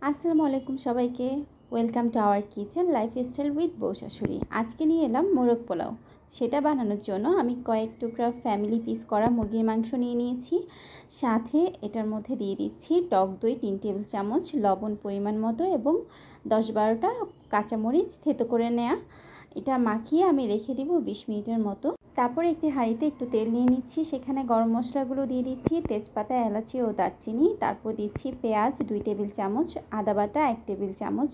আসসালামু আলাইকুম সবাইকে। Welcome to our kitchen lifestyle with বউ শাশুড়ি। আজকে নিয়ে এলাম মোরগ পোলাও। সেটা বানানোর জন্য আমি কয়েক টুকরা ফ্যামিলি পিস করা মুরগির মাংস নিয়ে নিয়েছি। সাথে এটার মধ্যে দিয়ে দিচ্ছি টক দই 3 টেবিল চামচ, লবণ পরিমাণ মতো এবং 10-12টা কাঁচামরিচ থেতো করে নেওয়া। এটা মাখিয়ে আমি রেখে দিব 20 মিনিটের মতো। তারপরে একটি হাঁড়িতে একটু তেল নিয়ে নিচ্ছি, সেখানে গরম মশলাগুলো দিয়ে দিচ্ছি, তেজপাতা, এলাচি ও দারচিনি। তারপর দিচ্ছি পেঁয়াজ 2 টেবিল চামচ, আদা বাটা 1 টেবিল চামচ,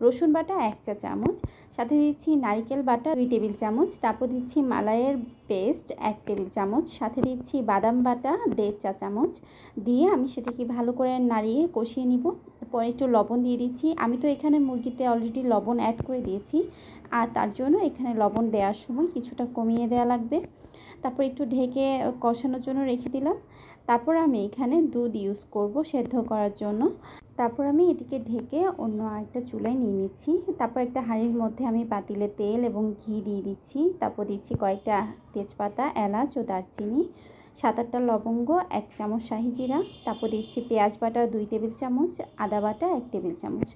রসুন বাটা 1 চা চামচ, সাথে দিচ্ছি নারকেল বাটা 2 টেবিল চামচ। তারপর দিচ্ছি মালাইয়ের পেস্ট 1 টেবিল চামচ, সাথে দিচ্ছি বাদাম বাটা 1.5 চা চামচ। দিয়ে আমি সেটাকে ভালো করে নাড়িয়ে কষিয়ে নিব। পরে একটু লবণ দিয়ে দিচ্ছি। আমি তো এখানে মুরগিতে অলরেডি লবণ অ্যাড করে দিয়েছি, আর তার জন্য এখানে লবণ দেওয়ার সময় কিছুটা কমিয়ে দেওয়া লাগবে। তারপর একটু ঢেকে কষানোর জন্য রেখে দিলাম। তারপর আমি এখানে দুধ ইউজ করব সেদ্ধ করার জন্য। তারপর আমি এটিকে ঢেকে অন্য আরেকটা চুলায় নিয়ে নিচ্ছি। তারপর একটা হাঁড়ির মধ্যে আমি পাতিলে তেল এবং ঘি দিয়ে দিচ্ছি। তারপর দিচ্ছি কয়েকটা তেজপাতা, এলাচ ও দারচিনি, 7-8টা লবঙ্গ, 1 চামচ শাহি জিরা। তারপর দিচ্ছি পেঁয়াজ বাটা 2 টেবিল চামচ, আদা বাটা 1 টেবিল চামচ।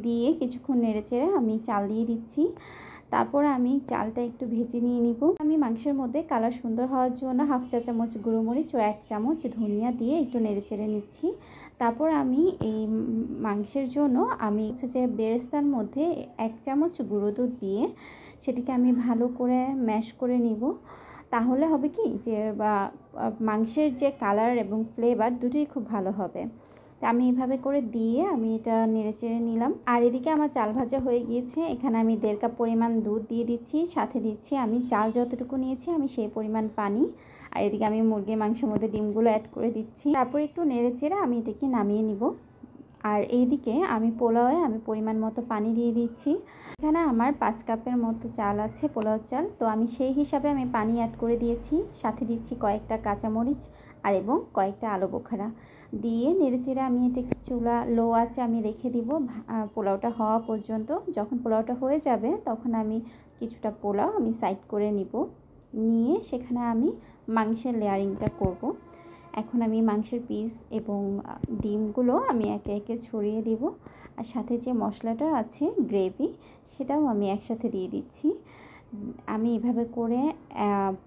দিয়ে কিছুক্ষণ নেড়েচেড়ে আমি চাল দিয়ে দিচ্ছি। তারপর আমি চালটা একটু ভেজে নিয়ে নিব। আমি মাংসের মধ্যে কালার সুন্দর হওয়ার জন্য 1/2 চা চামচ গুঁড়ো মরিচ ও 1 চামচ ধনিয়া দিয়ে একটু নেড়েচেড়ে নিচ্ছি। তারপর আমি এই মাংসের জন্য আমি যে বেরেস্তার মধ্যে 1 চামচ গুঁড়ো দুধ দিয়ে সেটিকে আমি ভালো করে ম্যাশ করে নিব। তাহলে হবে কি যে মাংসের যে কালার এবং ফ্লেভার দুটোই খুব ভালো হবে। আমি এভাবে করে দিয়ে আমি এটা নেড়েচেড়ে নিলাম। আর এদিকে আমার চাল ভাজা হয়ে গিয়েছে। এখানে আমি 1.5 কাপ পরিমাণ দুধ দিয়ে দিচ্ছি, সাথে দিচ্ছি আমি চাল যতটুকু নিয়েছি আমি সেই পরিমাণ পানি। আর এদিকে আমি মুরগির মাংসের মধ্যে ডিমগুলো অ্যাড করে দিচ্ছি। তারপর একটু নেড়েচেড়ে আমি এটাকে নামিয়ে নিব। আর এইদিকে আমি পোলাওয়ে আমি পরিমাণ মতো পানি দিয়ে দিচ্ছি। এখানে আমার 5 কাপের মতো চাল আছে, পোলাও চাল। তো আমি সেই হিসাবে আমি পানি অ্যাড করে দিয়েছি। সাথে দিচ্ছি কয়েকটা কাঁচামরিচ আর এবং কয়েকটা আলু বোখারা দিয়ে নেড়েচেড়ে আমি এটাকে চুলা লো আঁচে আমি রেখে দিব পোলাওটা হওয়া পর্যন্ত। যখন পোলাওটা হয়ে যাবে তখন আমি কিছুটা পোলাও আমি সাইড করে নিয়ে সেখানে আমি মাংসের লেয়ারিংটা করব। এখন আমি মাংসের পিস এবং ডিমগুলো আমি একে একে ছড়িয়ে দিব। আর সাথে যে মশলাটা আছে গ্রেভি, সেটাও আমি একসাথে দিয়ে দিচ্ছি। আমি এভাবে করে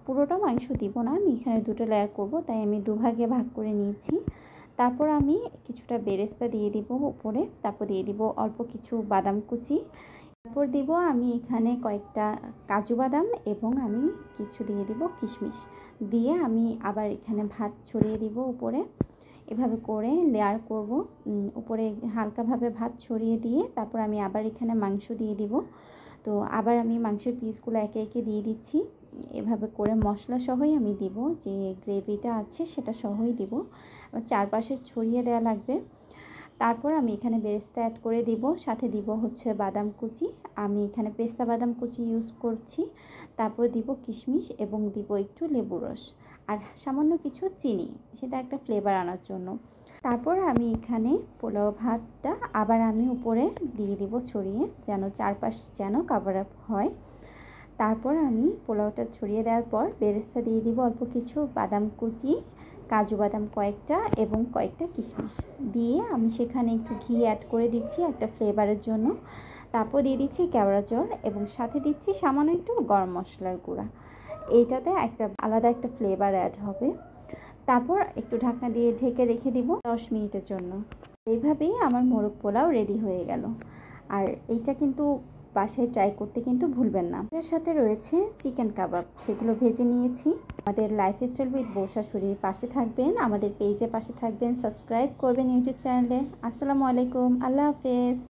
পুরোটা মাংস দিব না, আমি এখানে 2টো লেয়ার করব, তাই আমি দুভাগে ভাগ করে নিয়েছি। তারপর আমি কিছুটা বেরেস্তা দিয়ে দিব উপরে। তারপর দিয়ে দিব অল্প কিছু বাদাম কুচি। তারপর দিব আমি এখানে কয়েকটা কাজু বাদাম এবং আমি কিছু দিয়ে দিব কিশমিশ। দিয়ে আমি আবার এখানে ভাত ছড়িয়ে দিব উপরে। এভাবে করে লেয়ার করব। উপরে হালকাভাবে ভাত ছড়িয়ে দিয়ে তারপর আমি আবার এখানে মাংস দিয়ে দিব। তো আবার আমি মাংসের পিসগুলো একে একে দিয়ে দিচ্ছি। এভাবে করে মশলা সহই আমি দিব, যে গ্রেভিটা আছে সেটা সহই দিব। চারপাশে ছড়িয়ে দেওয়া লাগবে। তারপর আমি এখানে বেরেস্তা অ্যাড করে দিব, সাথে দিব হচ্ছে বাদাম কুচি। আমি এখানে পেস্তা বাদাম কুচি ইউজ করছি। তারপর দিব কিশমিশ এবং দিব একটু লেবু রস আর সামান্য কিছু চিনি, সেটা একটা ফ্লেভার আনার জন্য। তারপর আমি এখানে পোলাও ভাতটা আবার আমি উপরে দিয়ে দিব ছড়িয়ে, যেন চারপাশ যেন কভার আপ হয়। তারপর আমি পোলাওটা ছড়িয়ে দেওয়ার পর বেরেস্তা দিয়ে দিব অল্প কিছু, বাদাম কুচি, কাজু বাদাম কয়েকটা এবং কয়েকটা কিশমিশ দিয়ে আমি সেখানে একটু ঘি অ্যাড করে দিচ্ছি একটা ফ্লেভারের জন্য। তারপর দিয়ে দিচ্ছি কেওড়া জল এবং সাথে দিচ্ছি সামান্য একটু গরম মশলার গুঁড়া। এইটাতে একটা আলাদা একটা ফ্লেভার অ্যাড হবে। তারপর একটু ঢাকনা দিয়ে ঢেকে রেখে দিব 10 মিনিটের জন্য। এইভাবেই আমার মোরগ পোলাও রেডি হয়ে গেল। আর এইটা কিন্তু বাসায় ট্রাই করতে কিন্তু ভুলবেন না। এর সাথে রয়েছে চিকেন কাবাব, সেগুলো ভেজে নিয়েছি। আমাদের লাইফস্টাইল উইথ বউ শাশুড়ির পাশে থাকবেন, আমাদের পেজের পাশে থাকবেন, সাবস্ক্রাইব করবেন ইউটিউব চ্যানেলে। আসসালামু আলাইকুম, আল্লাহ হাফেজ।